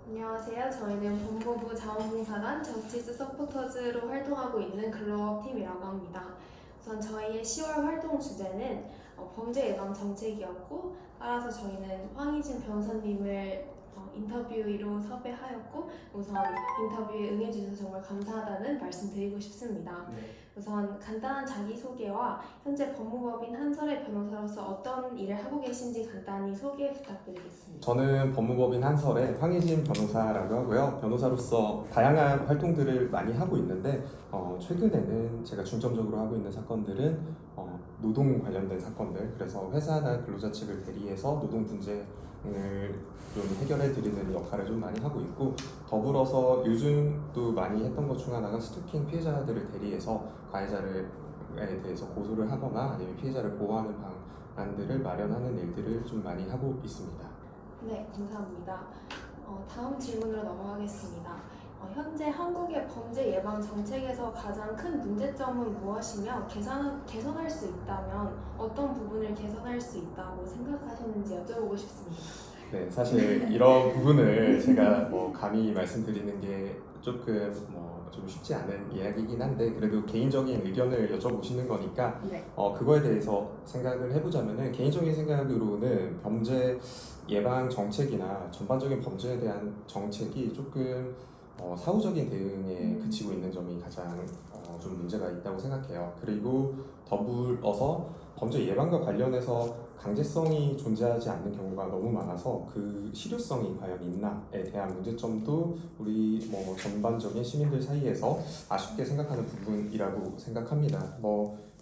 안녕하세요. 저희는 법무부 자원봉사관 저스티스 서포터즈로 활동하고 있는 글로업 팀이라고 합니다. 우선 저희의 10월 활동 주제는 범죄 예방 정책이었고, 따라서 저희는 황희진 변호사님을 인터뷰로 섭외하였고, 우선 인터뷰에 응해주셔서 정말 감사하다는 말씀드리고 싶습니다. 네. 우선 간단한 자기소개와 현재 법무법인 한설의 변호사로서 어떤 일을 하고 계신지 간단히 소개 부탁드리겠습니다. 저는 법무법인 한설의 황희진 변호사라고 하고요. 변호사로서 다양한 활동들을 많이 하고 있는데 최근에는 제가 중점적으로 하고 있는 사건들은 노동 관련된 사건들, 그래서 회사나 근로자 측을 대리해서 노동 분쟁을 좀 해결해 드리는 역할을 좀 많이 하고 있고, 더불어서 요즘도 많이 했던 것 중 하나가 스토킹 피해자들을 대리해서 가해자에 대해서 고소를 하거나 아니면 피해자를 보호하는 방안들을 마련하는 일들을 좀 많이 하고 있습니다. 네, 감사합니다. 다음 질문으로 넘어가겠습니다. 현재 한국의 범죄 예방 정책에서 가장 큰 문제점은 무엇이며 개선할 수 있다면 어떤 부분을 개선할 수 있다고 생각하시는지 여쭤보고 싶습니다. 네, 사실 이런 부분을 제가 감히 말씀드리는 게 조금 좀 쉽지 않은 이야기이긴 한데, 그래도 개인적인 의견을 여쭤보시는 거니까 네. 그거에 대해서 생각을 해보자면은, 개인적인 생각으로는 범죄 예방 정책이나 전반적인 범죄에 대한 정책이 조금 사후적인 대응에 그치고 있는 점이 가장 좀 문제가 있다고 생각해요. 그리고 더불어서 범죄 예방과 관련해서 강제성이 존재하지 않는 경우가 너무 많아서 그 실효성이 과연 있나에 대한 문제점도 우리 전반적인 시민들 사이에서 아쉽게 생각하는 부분이라고 생각합니다.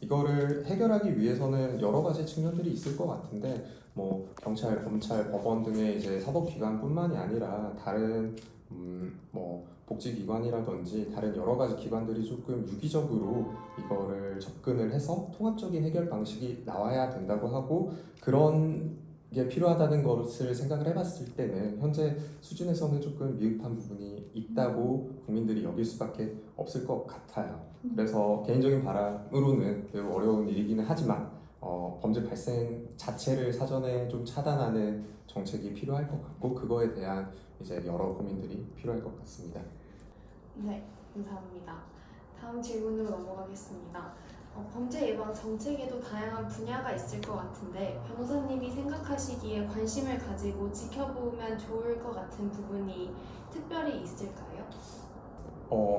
이거를 해결하기 위해서는 여러 가지 측면들이 있을 것 같은데, 경찰, 검찰, 법원 등의 이제 사법기관뿐만이 아니라 다른 복지기관이라든지 다른 여러 가지 기관들이 조금 유기적으로 이거를 접근을 해서 통합적인 해결 방식이 나와야 된다고 하고, 그런 게 필요하다는 것을 생각을 해봤을 때는 현재 수준에서는 조금 미흡한 부분이 있다고 국민들이 여길 수밖에 없을 것 같아요. 그래서 개인적인 바람으로는 매우 어려운 일이기는 하지만 범죄 발생 자체를 사전에 좀 차단하는 정책이 필요할 것 같고, 그거에 대한 이제 여러 고민들이 필요할 것 같습니다. 네, 감사합니다. 다음 질문으로 넘어가겠습니다. 범죄 예방 정책에도 다양한 분야가 있을 것 같은데 변호사님이 생각하시기에 관심을 가지고 지켜보면 좋을 것 같은 부분이 특별히 있을까요?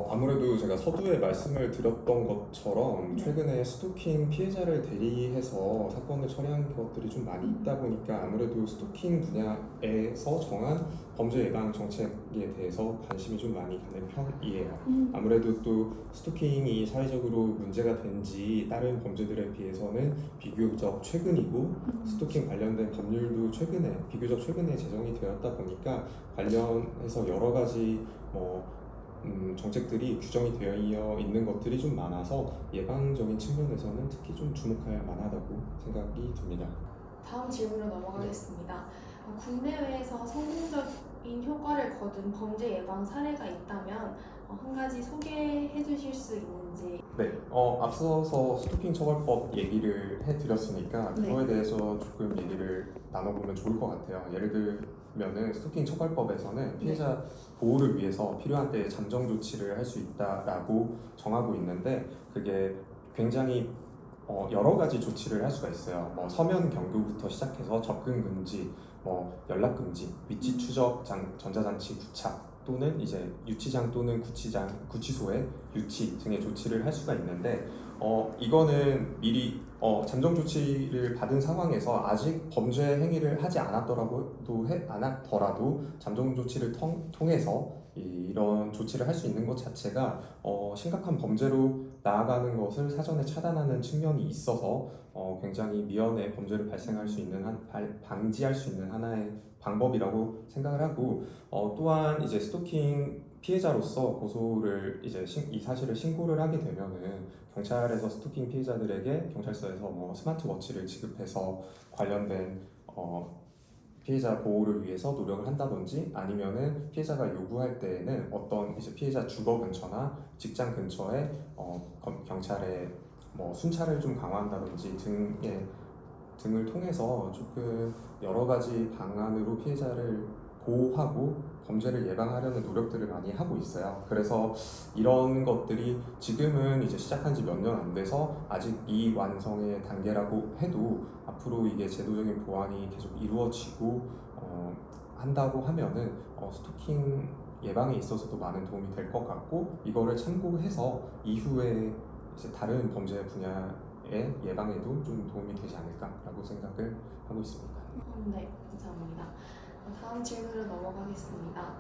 아무래도 제가 서두에 말씀을 드렸던 것처럼 최근에 스토킹 피해자를 대리해서 사건을 처리한 것들이 좀 많이 있다 보니까 아무래도 스토킹 분야에서 정한 범죄 예방 정책에 대해서 관심이 좀 많이 가는 편이에요. 아무래도 또 스토킹이 사회적으로 문제가 된 지 다른 범죄들에 비해서는 비교적 최근이고, 스토킹 관련된 법률도 비교적 최근에 제정이 되었다 보니까 관련해서 여러 가지 정책들이 규정이 되어 있는 것들이 좀 많아서 예방적인 측면에서는 특히 좀 주목할 만하다고 생각이 듭니다. 다음 질문으로 넘어가겠습니다. 국내외에서 성공적인 효과를 거둔 범죄 예방 사례가 있다면 한 가지 소개해 주실 수 있는지. 네, 앞서서 스토킹 처벌법 얘기를 해드렸으니까 네. 그거에 대해서 조금 얘기를 나눠보면 좋을 것 같아요. 예를 들면은 스토킹 처벌법에서는 피해자 보호를 위해서 필요한 때에 잠정 조치를 할 수 있다라고 정하고 있는데, 그게 굉장히 여러 가지 조치를 할 수가 있어요. 서면 경고부터 시작해서 접근 금지, 연락 금지, 위치 추적 전자장치 부착, 또는 이제 유치장 또는 구치소의 유치 등의 조치를 할 수가 있는데, 이거는 미리 잠정 조치를 받은 상황에서 아직 범죄 행위를 하지 않았더라도 잠정 조치를 통해서 이런 조치를 할 수 있는 것 자체가 심각한 범죄로 나아가는 것을 사전에 차단하는 측면이 있어서 굉장히 미연에 범죄를 발생할 수 있는 방지할 수 있는 하나의 방법이라고 생각을 하고, 또한 이제 스토킹 피해자로서 고소를 이 사실을 신고를 하게 되면은 경찰에서 스토킹 피해자들에게 경찰서에서 스마트워치를 지급해서 관련된 피해자 보호를 위해서 노력을 한다든지, 아니면은 피해자가 요구할 때에는 어떤 이제 피해자 주거 근처나 직장 근처에 경찰의 순찰을 좀 강화한다든지 등을 통해서 조금 여러 가지 방안으로 피해자를 보호하고 범죄를 예방하려는 노력들을 많이 하고 있어요. 그래서 이런 것들이 지금은 이제 시작한 지 몇 년 안 돼서 아직 미완성의 단계라고 해도 앞으로 이게 제도적인 보완이 계속 이루어지고 한다고 하면은 스토킹 예방에 있어서도 많은 도움이 될 것 같고, 이거를 참고해서 이후에 이제 다른 범죄 분야의 예방에도 좀 도움이 되지 않을까라고 생각을 하고 있습니다. 네, 감사합니다. 다음 질문으로 넘어가겠습니다.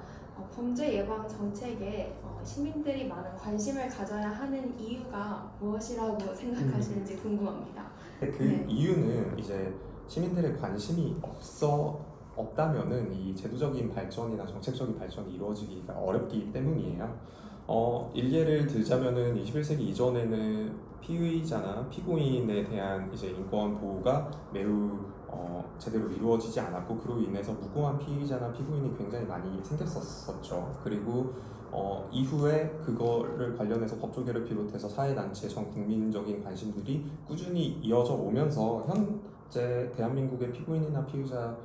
범죄 예방 정책에 시민들이 많은 관심을 가져야 하는 이유가 무엇이라고 생각하시는지 궁금합니다. 그 네. 이유는 이제 시민들의 관심이 없다면은 이 제도적인 발전이나 정책적인 발전이 이루어지기가 어렵기 때문이에요. 일례를 들자면은 21세기 이전에는 피의자나 피고인에 대한 이제 인권 보호가 매우 제대로 이루어지지 않았고, 그로 인해서 무고한 피의자나 피고인이 굉장히 많이 생겼었죠. 그리고 이후에 그거를 관련해서 법조계를 비롯해서 사회단체, 전 국민적인 관심들이 꾸준히 이어져 오면서 현재 대한민국의 피고인이나 피의자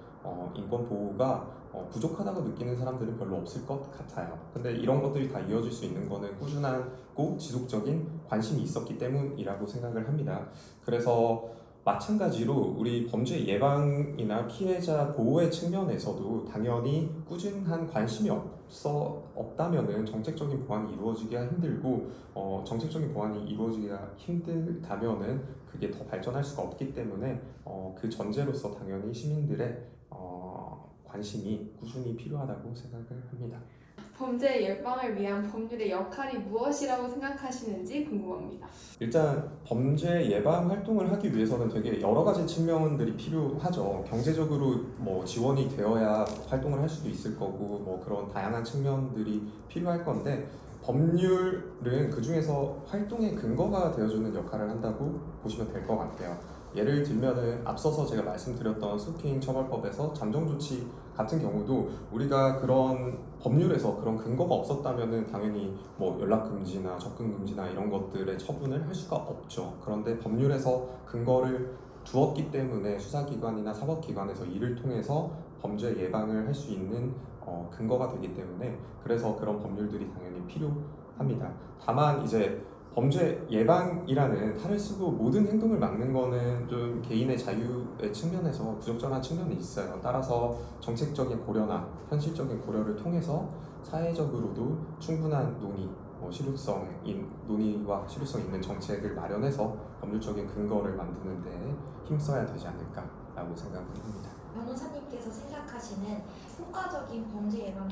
인권 보호가 부족하다고 느끼는 사람들은 별로 없을 것 같아요. 근데 이런 것들이 다 이어질 수 있는 거는 꾸준하고 지속적인 관심이 있었기 때문이라고 생각을 합니다. 그래서 마찬가지로 우리 범죄 예방이나 피해자 보호의 측면에서도 당연히 꾸준한 관심이 없다면은 정책적인 보완이 이루어지기가 힘들고, 정책적인 보완이 이루어지기가 힘들다면은 그게 더 발전할 수가 없기 때문에 그 전제로서 당연히 시민들의 관심이 꾸준히 필요하다고 생각을 합니다. 범죄 예방을 위한 법률의 역할이 무엇이라고 생각하시는지 궁금합니다. 일단 범죄 예방 활동을 하기 위해서는 되게 여러 가지 측면들이 필요하죠. 경제적으로 뭐 지원이 되어야 활동을 할 수도 있을 거고, 뭐 그런 다양한 측면들이 필요할 건데, 법률은 그 중에서 활동의 근거가 되어주는 역할을 한다고 보시면 될 것 같아요. 예를 들면은 앞서서 제가 말씀드렸던 스토킹 처벌법에서 잠정 조치 같은 경우도 우리가 그런 법률에서 그런 근거가 없었다면은 당연히 뭐 연락 금지나 접근 금지나 이런 것들의 처분을 할 수가 없죠. 그런데 법률에서 근거를 두었기 때문에 수사기관이나 사법기관에서 이를 통해서 범죄 예방을 할 수 있는 근거가 되기 때문에, 그래서 그런 법률들이 당연히 필요합니다. 다만 이제 범죄 예방이라는 탈을 쓰고 모든 행동을 막는 거는 좀 개인의 자유의 측면에서 부적절한 측면이 있어요. 따라서 정책적인 고려나 현실적인 고려를 통해서 사회적으로도 충분한 논의와 실효성 있는 정책을 마련해서 법률적인 근거를 만드는 데 힘써야 되지 않을까라고 생각을 합니다. 변호사님께서 생각하시는 효과적인 범죄 예방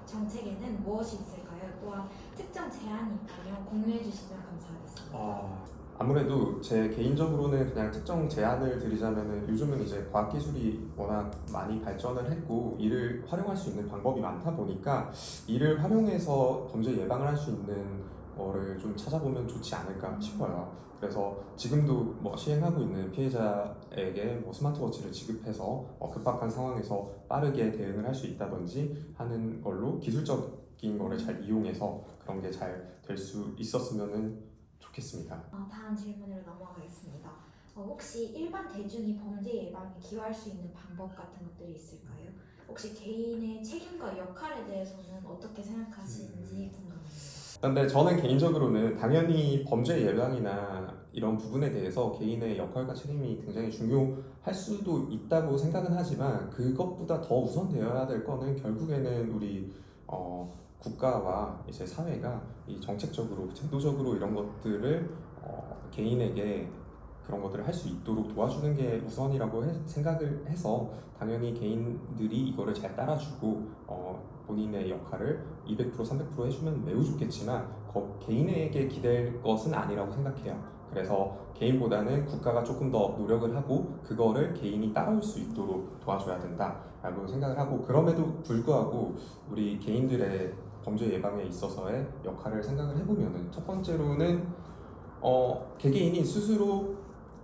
정책에는 무엇이 있을까요? 또한 특정 제안이 있다면 공유해 주시면 감사하겠습니다. 아무래도 제 개인적으로는 그냥 특정 제안을 드리자면은, 요즘은 이제 과학기술이 워낙 많이 발전을 했고 이를 활용할 수 있는 방법이 많다 보니까 이를 활용해서 범죄 예방을 할 수 있는 거를 좀 찾아보면 좋지 않을까 싶어요. 그래서 지금도 뭐 시행하고 있는 피해자에게 뭐 스마트워치를 지급해서 급박한 상황에서 빠르게 대응을 할 수 있다든지 하는 걸로 기술적인 거를 잘 이용해서 그런 게 잘 될 수 있었으면 좋겠습니다. 다음 질문으로 넘어가겠습니다. 혹시 일반 대중이 범죄 예방에 기여할 수 있는 방법 같은 것들이 있을까요? 혹시 개인의 책임과 역할에 대해서는 어떻게 생각하시는지 궁금합니다. 근데 저는 개인적으로는 당연히 범죄 예방이나 이런 부분에 대해서 개인의 역할과 책임이 굉장히 중요할 수도 있다고 생각은 하지만, 그것보다 더 우선되어야 될 거는 결국에는 우리 국가와 이제 사회가 이 정책적으로, 제도적으로 이런 것들을 개인에게 그런 것들을 할 수 있도록 도와주는 게 우선이라고 생각을 해서, 당연히 개인들이 이거를 잘 따라주고 본인의 역할을 200% 300% 해주면 매우 좋겠지만 개인에게 기댈 것은 아니라고 생각해요. 그래서 개인보다는 국가가 조금 더 노력을 하고 그거를 개인이 따라올 수 있도록 도와줘야 된다라고 생각을 하고, 그럼에도 불구하고 우리 개인들의 범죄 예방에 있어서의 역할을 생각을 해보면은, 첫 번째로는 개개인이 스스로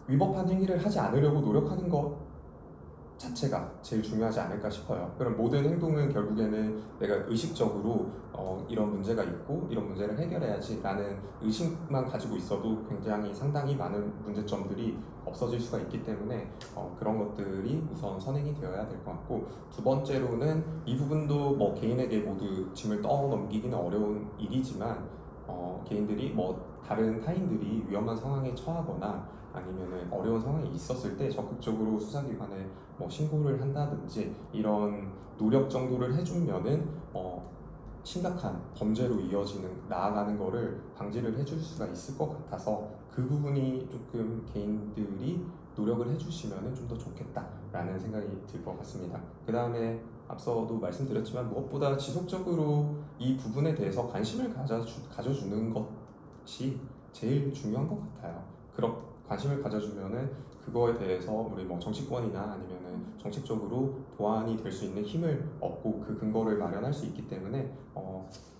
위법한 행위를 하지 않으려고 노력하는 것 자체가 제일 중요하지 않을까 싶어요. 그럼 모든 행동은 결국에는 내가 의식적으로 이런 문제가 있고 이런 문제를 해결해야지라는 의식만 가지고 있어도 굉장히 상당히 많은 문제점들이 없어질 수가 있기 때문에 그런 것들이 우선 선행이 되어야 될 것 같고, 두 번째로는 이 부분도 뭐 개인에게 모두 짐을 떠넘기기는 어려운 일이지만 개인들이 뭐 다른 타인들이 위험한 상황에 처하거나 아니면은 어려운 상황이 있었을 때 적극적으로 수사기관에 뭐 신고를 한다든지 이런 노력 정도를 해주면은 심각한 범죄로 나아가는 거를 방지를 해줄 수가 있을 것 같아서 그 부분이 조금 개인들이 노력을 해주시면은 좀 더 좋겠다라는 생각이 들 것 같습니다. 그 다음에 앞서도 말씀드렸지만 무엇보다 지속적으로 이 부분에 대해서 관심을 가져주는 것이 제일 중요한 것 같아요. 그런 관심을 가져주면은 그거에 대해서 우리 뭐 정치권이나 아니면은 정책적으로 보완이 될 수 있는 힘을 얻고 그 근거를 마련할 수 있기 때문에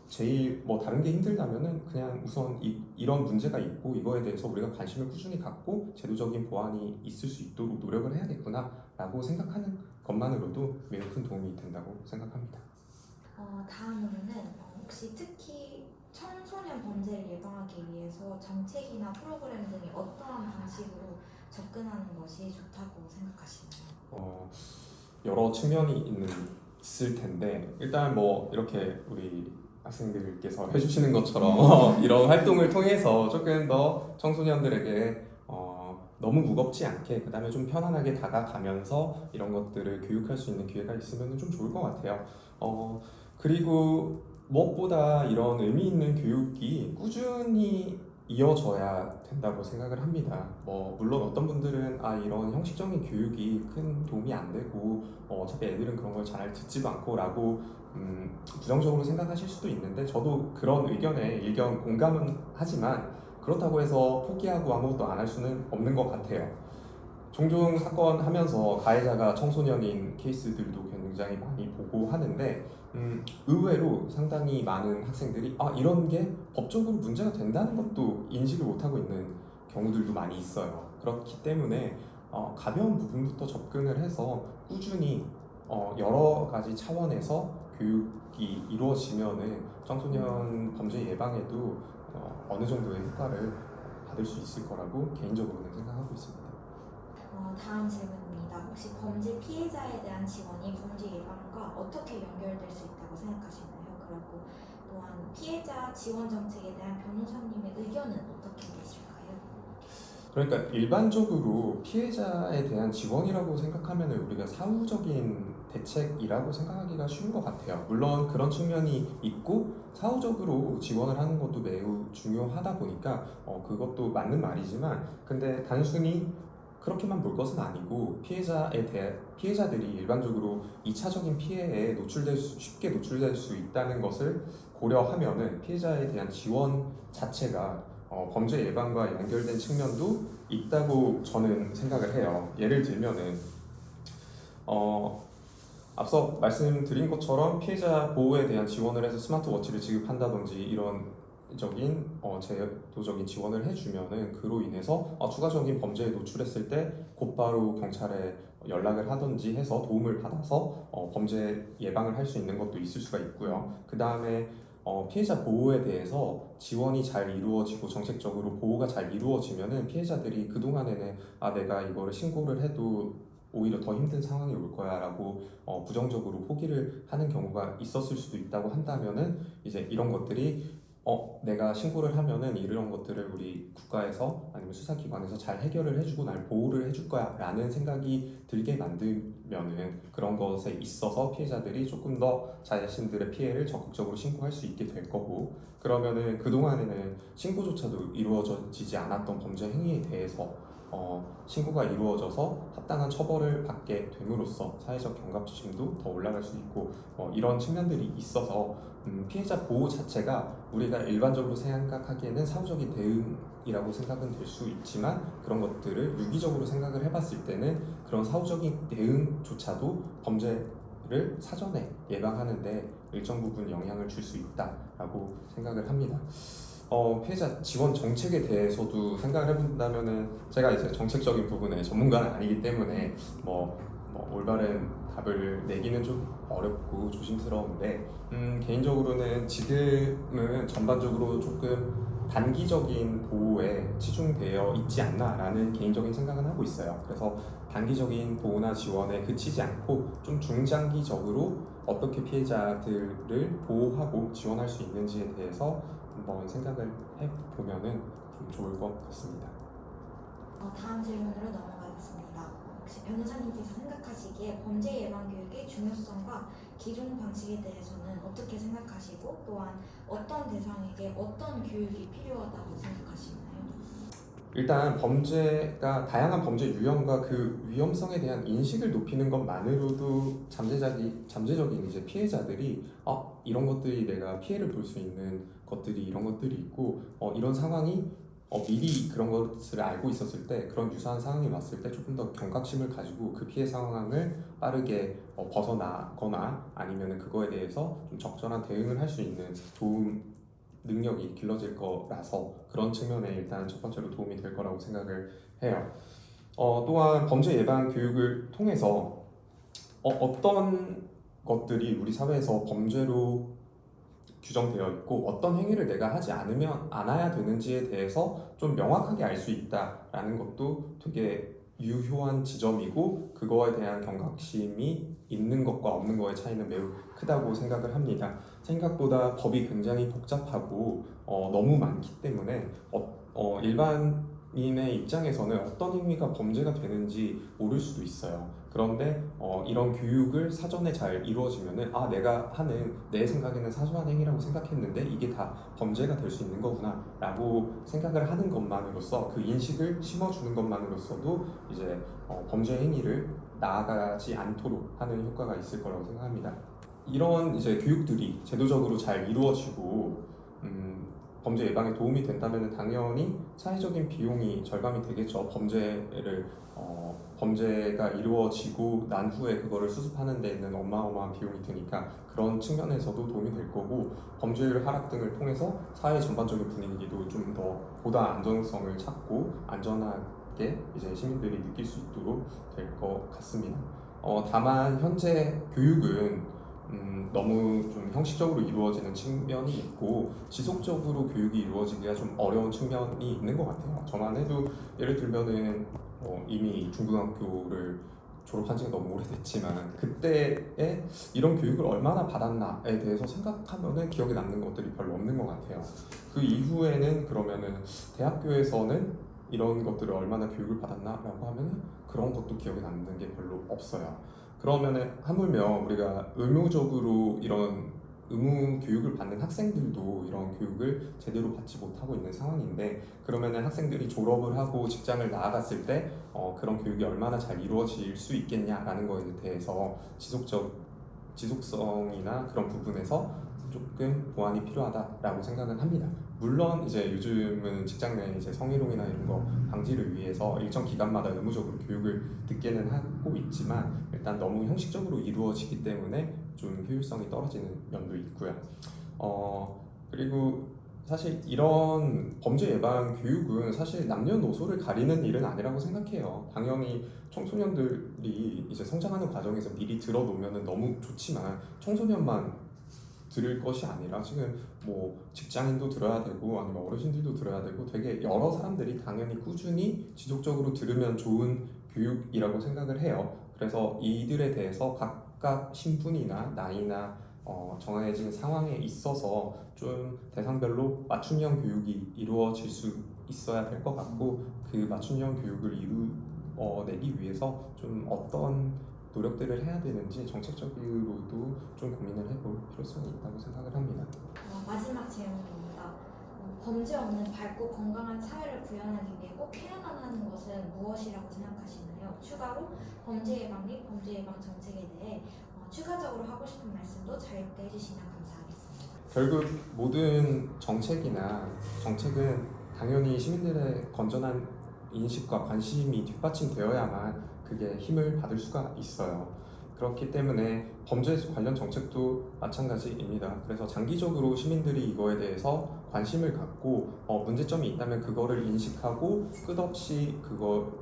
제일 뭐 다른 게 힘들다면은 그냥 우선 이런 문제가 있고 이거에 대해서 우리가 관심을 꾸준히 갖고 제도적인 보완이 있을 수 있도록 노력을 해야겠구나라고 생각하는 것만으로도 매우 큰 도움이 된다고 생각합니다. 다음으로는 혹시 특히 청소년 범죄를 예방하기 위해서 정책이나 프로그램 등이 어떠한 방식으로 접근하는 것이 좋다고 생각하시나요? 여러 측면이 있을 텐데 일단 뭐 이렇게 우리 학생들께서 해주시는 것처럼 이런 활동을 통해서 조금 더 청소년들에게 너무 무겁지 않게 그다음에 좀 편안하게 다가가면서 이런 것들을 교육할 수 있는 기회가 있으면 좀 좋을 것 같아요. 그리고 무엇보다 이런 의미 있는 교육이 꾸준히 이어져야 된다고 생각을 합니다. 뭐 물론 어떤 분들은 이런 형식적인 교육이 큰 도움이 안 되고 어차피 애들은 그런 걸 잘 듣지도 않고라고 부정적으로 생각하실 수도 있는데 저도 그런 의견에 일견 공감은 하지만 그렇다고 해서 포기하고 아무것도 안 할 수는 없는 것 같아요. 종종 사건 하면서 가해자가 청소년인 케이스들도 굉장히 많이 보고 하는데 의외로 상당히 많은 학생들이 이런 게 법적으로 문제가 된다는 것도 인식을 못하고 있는 경우들도 많이 있어요. 그렇기 때문에 가벼운 부분부터 접근을 해서 꾸준히 여러 가지 차원에서 교육이 이루어지면은 청소년 범죄 예방에도 어느 정도의 효과를 받을 수 있을 거라고 개인적으로는 생각하고 있습니다. 다음 질문입니다. 혹시 범죄 피해자에 대한 지원이 범죄 예방과 어떻게 연결될 수 있다고 생각하시나요? 그리고 또한 피해자 지원 정책에 대한 변호사님의 의견은 어떻게 되실까요? 그러니까 일반적으로 피해자에 대한 지원이라고 생각하면 우리가 사후적인 대책이라고 생각하기가 쉬운 것 같아요. 물론 그런 측면이 있고 사후적으로 지원을 하는 것도 매우 중요하다 보니까 그것도 맞는 말이지만 근데 단순히 그렇게만 볼 것은 아니고 피해자들이 일반적으로 2차적인 피해에 쉽게 노출될 수 있다는 것을 고려하면은 피해자에 대한 지원 자체가 범죄 예방과 연결된 측면도 있다고 저는 생각을 해요. 예를 들면은 앞서 말씀드린 것처럼 피해자 보호에 대한 지원을 해서 스마트워치를 지급한다든지 이런 제도적인 지원을 해주면은 그로 인해서 추가적인 범죄에 노출했을 때 곧바로 경찰에 연락을 하든지 해서 도움을 받아서 범죄 예방을 할 수 있는 것도 있을 수가 있고요. 그 다음에 피해자 보호에 대해서 지원이 잘 이루어지고 정책적으로 보호가 잘 이루어지면은 피해자들이 그동안에는 내가 이거를 신고를 해도 오히려 더 힘든 상황이 올 거야 라고 부정적으로 포기를 하는 경우가 있었을 수도 있다고 한다면은 이제 이런 것들이 내가 신고를 하면은 이런 것들을 우리 국가에서 아니면 수사기관에서 잘 해결을 해주고 날 보호를 해줄 거야 라는 생각이 들게 만들면은 그런 것에 있어서 피해자들이 조금 더 자신들의 피해를 적극적으로 신고할 수 있게 될 거고, 그러면은 그동안에는 신고조차도 이루어지지 않았던 범죄 행위에 대해서 신고가 이루어져서 합당한 처벌을 받게 됨으로써 사회적 경각심도 더 올라갈 수 있고 이런 측면들이 있어서 피해자 보호 자체가 우리가 일반적으로 생각하기에는 사후적인 대응이라고 생각은 될 수 있지만 그런 것들을 유기적으로 생각을 해봤을 때는 그런 사후적인 대응조차도 범죄를 사전에 예방하는데 일정 부분 영향을 줄 수 있다라고 생각을 합니다. 피해자 지원 정책에 대해서도 생각을 해본다면은 제가 이제 정책적인 부분에 전문가는 아니기 때문에 올바른 답을 내기는 좀 어렵고 조심스러운데 개인적으로는 지금은 전반적으로 조금 단기적인 보호에 치중되어 있지 않나라는 개인적인 생각은 하고 있어요. 그래서 단기적인 보호나 지원에 그치지 않고 좀 중장기적으로 어떻게 피해자들을 보호하고 지원할 수 있는지에 대해서 한번 생각을 해보면은 좀 좋을 것 같습니다. 다음 질문으로 넘어가겠습니다. 혹시 변호사님께서 생각하시기에 범죄 예방 교육의 중요성과 기존 방식에 대해서는 어떻게 생각하시고 또한 어떤 대상에게 어떤 교육이 필요하다고 생각하시나요? 일단 다양한 범죄 유형과 그 위험성에 대한 인식을 높이는 것만으로도 잠재적인 이제 피해자들이 이런 것들이 내가 피해를 볼 수 있는 것들이 이런 것들이 있고 이런 상황이 미리 그런 것을 알고 있었을 때 그런 유사한 상황이 왔을 때 조금 더 경각심을 가지고 그 피해 상황을 빠르게 벗어나거나 아니면 그거에 대해서 좀 적절한 대응을 할 수 있는 도움 능력이 길러질 거라서 그런 측면에 일단 첫 번째로 도움이 될 거라고 생각을 해요. 또한 범죄 예방 교육을 통해서 어떤 것들이 우리 사회에서 범죄로 규정되어 있고 어떤 행위를 내가 하지 않아야 되는지에 대해서 좀 명확하게 알 수 있다라는 것도 되게 유효한 지점이고 그거에 대한 경각심이 있는 것과 없는 것의 차이는 매우 크다고 생각을 합니다. 생각보다 법이 굉장히 복잡하고 너무 많기 때문에 일반인의 입장에서는 어떤 행위가 범죄가 되는지 모를 수도 있어요. 그런데 이런 교육을 사전에 잘 이루어지면은 내가 하는 내 생각에는 사소한 행위라고 생각했는데 이게 다 범죄가 될 수 있는 거구나 라고 생각을 하는 것만으로써 그 인식을 심어주는 것만으로써도 이제 범죄 행위를 나아가지 않도록 하는 효과가 있을 거라고 생각합니다. 이런 이제 교육들이 제도적으로 잘 이루어지고 범죄 예방에 도움이 된다면 당연히 사회적인 비용이 절감이 되겠죠. 범죄가 이루어지고 난 후에 그거를 수습하는 데는 어마어마한 비용이 드니까 그런 측면에서도 도움이 될 거고 범죄율 하락 등을 통해서 사회 전반적인 분위기도 좀 더 보다 안정성을 찾고 안전하게 이제 시민들이 느낄 수 있도록 될 것 같습니다. 다만 현재 교육은 너무 좀 형식적으로 이루어지는 측면이 있고 지속적으로 교육이 이루어지기가 좀 어려운 측면이 있는 것 같아요. 저만 해도 예를 들면은 이미 중고등학교를 졸업한 지가 너무 오래됐지만 그때에 이런 교육을 얼마나 받았나에 대해서 생각하면은 기억에 남는 것들이 별로 없는 것 같아요. 그 이후에는 그러면은 대학교에서는 이런 것들을 얼마나 교육을 받았나라고 하면은 그런 것도 기억에 남는 게 별로 없어요. 그러면은 하물며 우리가 의무적으로 이런 의무 교육을 받는 학생들도 이런 교육을 제대로 받지 못하고 있는 상황인데 그러면은 학생들이 졸업을 하고 직장을 나아갔을 때 그런 교육이 얼마나 잘 이루어질 수 있겠냐라는 거에 대해서 지속성이나 그런 부분에서 조금 보완이 필요하다라고 생각은 합니다. 물론 이제 요즘은 직장 내 이제 성희롱이나 이런 거 방지를 위해서 일정 기간마다 의무적으로 교육을 듣게는 하고 있지만 일단 너무 형식적으로 이루어지기 때문에 좀 효율성이 떨어지는 면도 있고요. 그리고 사실 이런 범죄 예방 교육은 사실 남녀노소를 가리는 일은 아니라고 생각해요. 당연히 청소년들이 이제 성장하는 과정에서 미리 들어놓으면 너무 좋지만 청소년만 들을 것이 아니라 지금 뭐 직장인도 들어야 되고 아니면 어르신들도 들어야 되고 되게 여러 사람들이 당연히 꾸준히 지속적으로 들으면 좋은 교육이라고 생각을 해요. 그래서 이들에 대해서 각각 신분이나 나이나 정해진 상황에 있어서 좀 대상별로 맞춤형 교육이 이루어질 수 있어야 될 것 같고 그 맞춤형 교육을 이루어내기 위해서 좀 어떤 노력들을 해야 되는지 정책적으로도 좀 고민을 해볼 필요성이 있다고 생각을 합니다. 마지막 질문입니다. 범죄 없는 밝고 건강한 사회를 구현하기 위해 꼭 해야만 하는 것은 무엇이라고 생각하시나요? 추가로 범죄 예방 및 범죄 예방 정책에 대해 추가적으로 하고 싶은 말씀도 자유롭게 해주시면 감사하겠습니다. 결국 모든 정책은 당연히 시민들의 건전한 인식과 관심이 뒷받침되어야만 그게 힘을 받을 수가 있어요. 그렇기 때문에 범죄 관련 정책도 마찬가지입니다. 그래서 장기적으로 시민들이 이거에 대해서 관심을 갖고 문제점이 있다면 그거를 인식하고 끝없이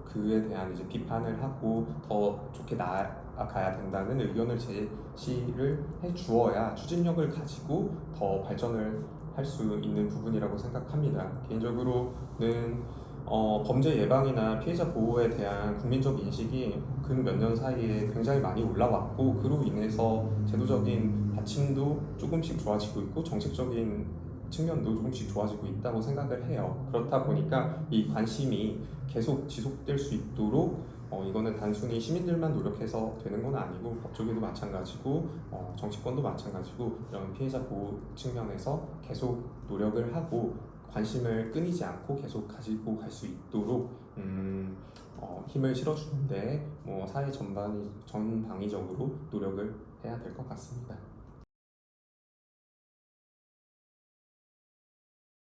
그에 대한 이제 비판을 하고 더 좋게 나아가야 된다는 의견을 제시를 해 주어야 추진력을 가지고 더 발전을 할 수 있는 부분이라고 생각합니다. 개인적으로는 범죄 예방이나 피해자 보호에 대한 국민적 인식이 근 몇 년 사이에 굉장히 많이 올라왔고 그로 인해서 제도적인 받침도 조금씩 좋아지고 있고 정책적인 측면도 조금씩 좋아지고 있다고 생각을 해요. 그렇다 보니까 이 관심이 계속 지속될 수 있도록 이거는 단순히 시민들만 노력해서 되는 건 아니고 법조계도 마찬가지고 정치권도 마찬가지고 이런 피해자 보호 측면에서 계속 노력을 하고 관심을 끊이지 않고 계속 가지고 갈 수 있도록 힘을 실어주는데 사회 전방위적으로 노력을 해야 될 것 같습니다.